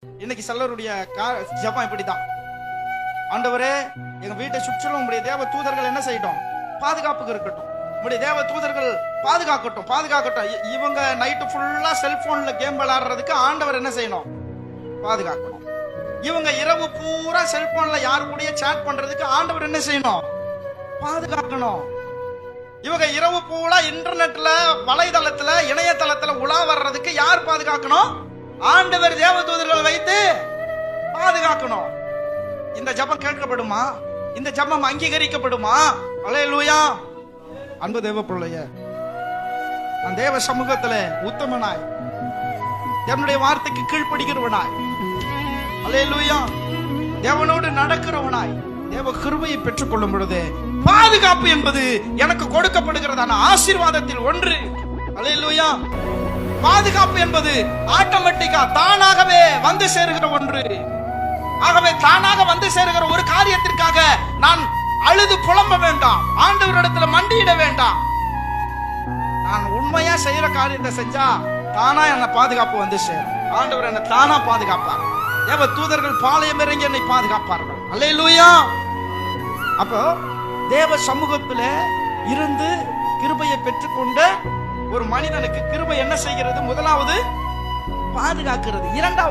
இன்னைக்கு சிலருடைய ஜெபம் இப்படிதான், ஆண்டவரே எங்க வீட்டை சுற்றிலும் உங்களுடைய தேவ தூதர்கள் என்ன செய்யட்டும், பாதுகாப்புக்கு இருக்கட்டும், உங்களுடைய தேவ தூதர்கள் பாதுகாக்கட்டும் பாதுகாக்கட்டும். இவங்க நைட்டு ஃபுல்லா செல்போன்ல கேம் விளையாடுறதுக்கு ஆண்டவர் என்ன செய்யணும், பாதுகாக்கணும். இவங்க இரவு பூரா செல்போன்ல யாரு கூடயே சேட் பண்றதுக்கு ஆண்டவர் என்ன செய்யணும், பாதுகாக்கணும். இவங்க இரவு பூரா இன்டர்நெட்ல வலைதளத்துல இணையதளத்துல உலா வர்றதுக்கு யார் பாதுகாக்கணும், ஆண்டவர் தேவ தூதர்களை வைத்து பாதுகாக்கணும். இந்த ஜெபம் கேட்கப்படுமா, இந்த ஜெபம் அங்கீகரிக்கப்படுமா? அல்லேலூயா. அன்பு தேவ பிள்ளையே, நான் தேவ சமூகத்துல உத்தமனாய் என்னுடைய வார்த்தைக்கு கீழ்ப்படுகிறவனாய், அல்லேலூயா, தேவனோடு நடக்கிறவனாய் தேவ கிருபையை பெற்றுக் கொள்ளும் பொழுது பாதுகாப்பு என்பது எனக்கு கொடுக்கப்படுகிறதான ஆசீர்வாதத்தில் ஒன்று. அல்லேலூயா. பாதுகாப்பு என்பது ஆட்டோமேட்டிக்கா தானாகவே வந்து சேருகிற ஒன்று. ஆகவே தானாக வந்து சேருகிற ஒரு காரியத்திற்காக நான் அழுது புலம்ப வேண்டாம், ஆண்டவரிடத்துல மண்டியிட வேண்டாம். நான் உண்மையா செய்யற காரியத்தை செஞ்சா தானா என்ன பாதுகாப்பு வந்து சேரும். ஆண்டவர் என்ன தானா பாதுகாப்பார். தேவ தூதர்கள் பாளையம் இறங்கி என்னை பாதுகாப்பார்கள். அல்லேலூயா. அப்போ தேவ சமூகத்துல இருந்து கிருபையை பெற்றுக்கொண்ட ஒரு மனிதனுக்கு கிருபை என்ன செய்கிறது? முதலாவது பாதுகாக்கிறது. இரண்டாவது